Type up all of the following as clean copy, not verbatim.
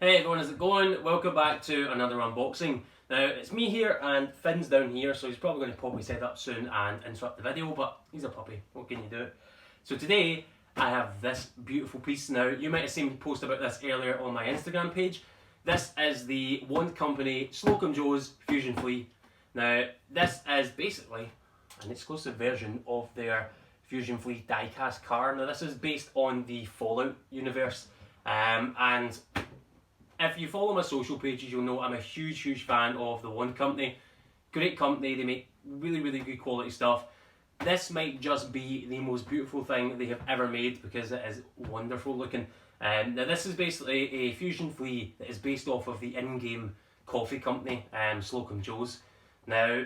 Hey everyone, how's it going? Welcome back to another unboxing. Now, it's me here and Finn's down here, so he's probably going to pop his head up soon and interrupt the video, but he's a puppy, what can you do? So today, I have this beautiful piece. Now, you might have seen me post about this earlier on my Instagram page. This is the Wand Company Slocum Joe's Fusion Flea. Now, this is basically an exclusive version of their Fusion Flea diecast car. Now, this is based on the Fallout universe, and if you follow my social pages, you'll know I'm a huge fan of the Wand Company. Great company, they make really good quality stuff. This might just be the most beautiful thing they have ever made because it is wonderful looking. Now this is basically a Fusion Flea that is based off of the in-game coffee company, Slocum Joe's. Now,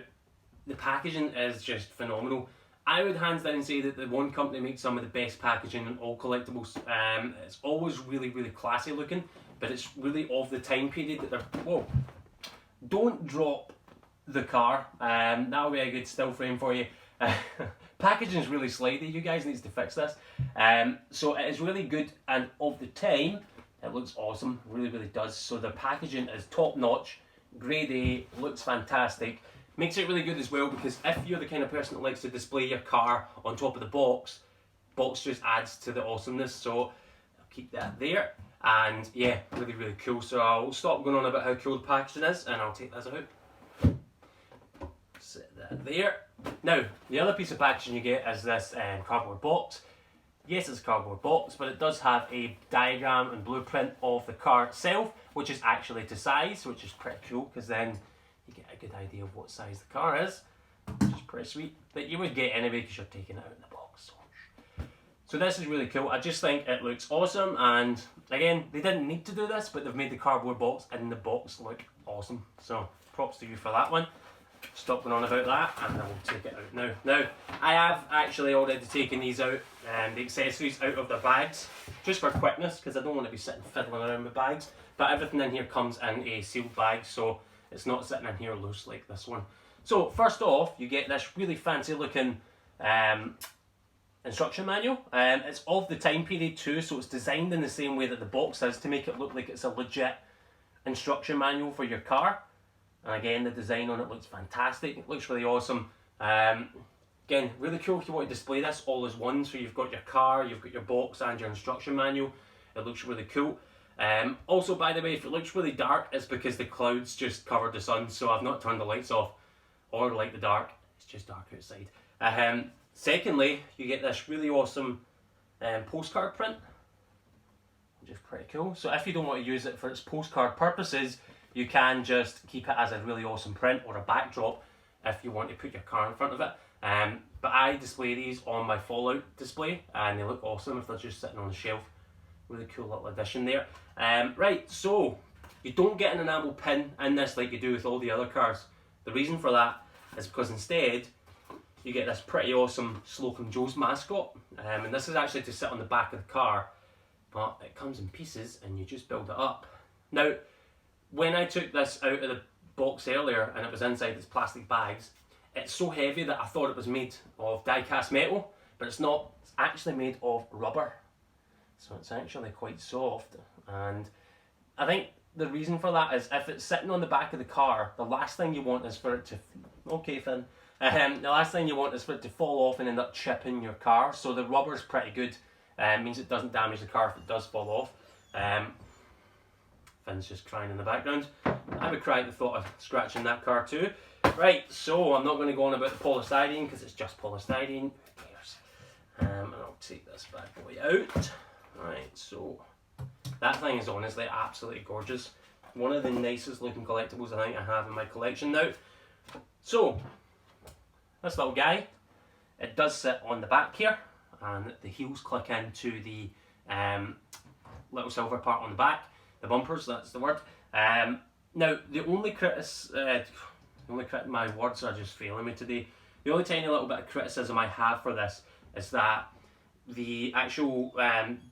the packaging is just phenomenal. I would hands down say that the Wand Company makes some of the best packaging in all collectibles. It's always really classy looking, but it's really of the time period that they're... Whoa! Don't drop the car. That'll be a good still frame for you. Packaging is really slidey. You guys need to fix this. So it is really good, and of the time, it looks awesome. Really does. So the packaging is top notch, grade A, looks fantastic. Makes it really good as well because if you're the kind of person that likes to display your car on top of the box just adds to the awesomeness. So I'll keep that there. And yeah, really cool. So I'll stop going on about how cool the packaging is and I'll take this out. Set that there. Now, the other piece of packaging you get is this cardboard box. Yes, it's a cardboard box, but it does have a diagram and blueprint of the car itself, which is actually to size, which is pretty cool because then you get a good idea of what size the car is, which is pretty sweet. But you would get anyway because you're taking it out in the box. So this is really cool. I just think it looks awesome, and again, they didn't need to do this, but they've made the cardboard box in the box look awesome. So props to you for that one. Stop going on about that, and I will take it out now. Now, I have actually already taken these out, the accessories out of their bags, just for quickness, because I don't want to be sitting fiddling around with bags. But everything in here comes in a sealed bag, so it's not sitting in here loose like this one. So first off, you get this really fancy looking instruction manual. It's of the time period too, so it's designed in the same way that the box is to make it look like it's a legit instruction manual for your car. And again, the design on it looks fantastic. It looks really awesome. Again, really cool if you want to display this all as one. So you've got your car, you've got your box and your instruction manual. It looks really cool. Also, by the way, if it looks really dark, it's because the clouds just covered the sun, so I've not turned the lights off or light the dark. It's just dark outside. Secondly, you get this really awesome postcard print, which is pretty cool. So if you don't want to use it for its postcard purposes, you can just keep it as a really awesome print or a backdrop if you want to put your car in front of it. But I display these on my Fallout display, and they look awesome if they're just sitting on the shelf. Really cool little addition there. Right, so you don't get an enamel pin in this like you do with all the other cars. The reason for that is because instead you get this pretty awesome Slocum Joe's mascot, and this is actually to sit on the back of the car, but it comes in pieces and you just build it up. Now, when I took this out of the box earlier and it was inside its plastic bags, it's so heavy that I thought it was made of die-cast metal, but it's not. It's actually made of rubber. So it's actually quite soft, and I think the reason for that is if it's sitting on the back of the car, the last thing you want is for it to... Okay, Finn. The last thing you want is for it to fall off and end up chipping your car. So the rubber's pretty good. Means it doesn't damage the car if it does fall off. Finn's just crying in the background. I would cry at the thought of scratching that car too. Right, so I'm not going to go on about the polystyrene because it's just polystyrene. Who cares? And I'll take this bad boy out. Right, so that thing is honestly absolutely gorgeous. One of the nicest looking collectibles I think I have in my collection now. So, this little guy, it does sit on the back here, and the heels click into the little silver part on the back. The bumpers, that's the word. Now, the only my words are just failing me today. The only tiny little bit of criticism I have for this is that the actual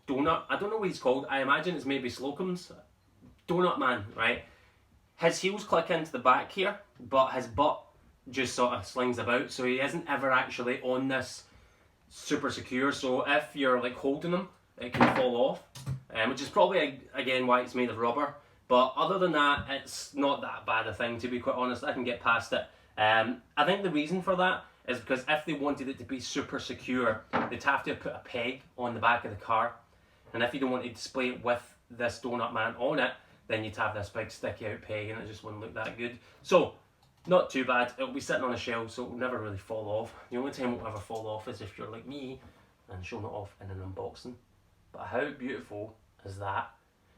donut, I don't know what he's called, I imagine it's maybe Slocum's Donut Man, right? His heels click into the back here, but his butt just sort of slings about, so he isn't ever actually on this super secure, so if you're like holding him, it can fall off, which is probably again why it's made of rubber. But other than that, it's not that bad a thing, to be quite honest. I can get past it. I think the reason for that is because if they wanted it to be super secure, they'd have to put a peg on the back of the car. And if you don't want to display it with this Donut Man on it, then you'd have this big sticky out peg and it just wouldn't look that good. So, not too bad. It'll be sitting on a shelf, so it'll never really fall off. The only time it'll ever fall off is if you're like me and showing it off in an unboxing. But how beautiful is that?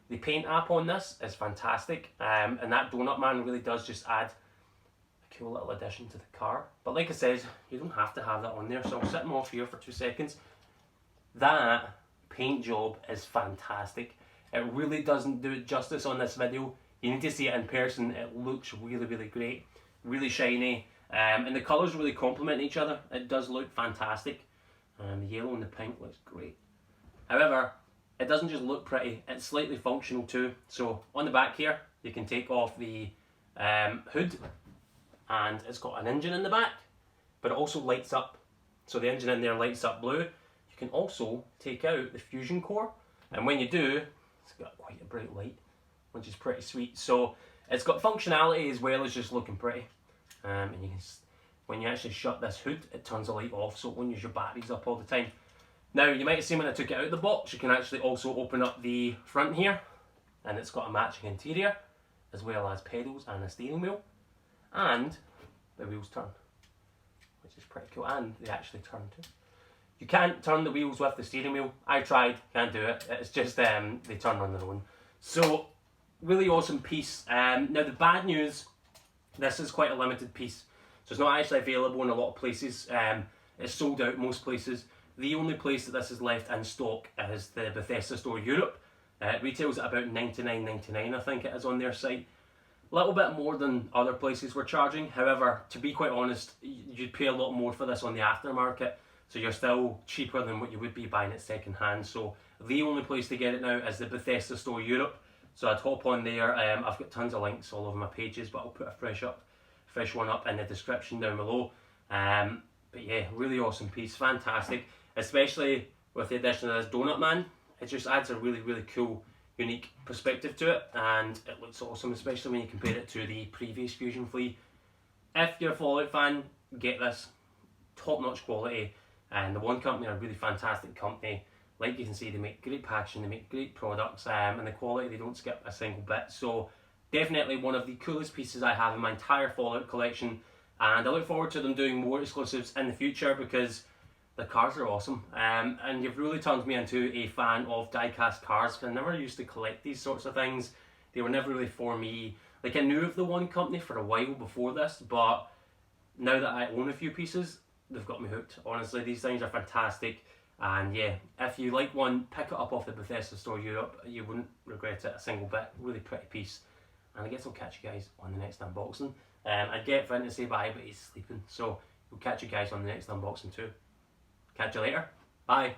The paint app on this is fantastic, and that Donut Man really does just add a cool little addition to the car. But like I said, you don't have to have that on there, so I'll set them off here for 2 seconds. That paint job is fantastic. It really doesn't do it justice on this video. You need to see it in person. It looks really, really great, really shiny, and the colours really complement each other. It does look fantastic. The yellow and the pink looks great. However, it doesn't just look pretty, it's slightly functional too. So on the back here, you can take off the hood, and it's got an engine in the back, but it also lights up. So the engine in there lights up blue. You can also take out the fusion core, and when you do, it's got quite a bright light, which is pretty sweet. So it's got functionality as well as just looking pretty. And you can, when you actually shut this hood, it turns the light off, so it won't use your batteries up all the time. Now, you might have seen when I took it out of the box, you can actually also open up the front here, and it's got a matching interior, as well as pedals and a steering wheel, and the wheels turn, which is pretty cool, and they actually turn too. You can't turn the wheels with the steering wheel. I tried, can't do it. It's just they turn on their own. So, really awesome piece. Now, the bad news, this is quite a limited piece, so it's not actually available in a lot of places. It's sold out most places. The only place that this is left in stock is the Bethesda store Europe. It retails at about $99.99, I think it is, on their site. A little bit more than other places were charging. However, to be quite honest, you'd pay a lot more for this on the aftermarket, so you're still cheaper than what you would be buying it second hand. So the only place to get it now is the Bethesda store Europe. So I'd hop on there. I've got tons of links all over my pages, but I'll put a fresh one up in the description down below. But yeah, really awesome piece, fantastic. Especially with the addition of this Donut Man, it just adds a really, really cool, unique perspective to it, and it looks awesome, especially when you compare it to the previous Fusion Flea. If you're a Fallout fan, get this. Top-notch quality, and the One Company are a really fantastic company. Like you can see, they make great packaging, they make great products, and the quality, they don't skip a single bit. So definitely one of the coolest pieces I have in my entire Fallout collection, and I look forward to them doing more exclusives in the future because the cars are awesome, and you've really turned me into a fan of die-cast cars. I never used to collect these sorts of things. They were never really for me. Like, I knew of the One Company for a while before this, but now that I own a few pieces, they've got me hooked. Honestly, these things are fantastic, and yeah, if you like one, pick it up off the Bethesda store Europe. You wouldn't regret it a single bit. Really pretty piece, and I guess I'll catch you guys on the next unboxing. I'd get Finn to say bye, but he's sleeping, so we'll catch you guys on the next unboxing too. Catch you later. Bye.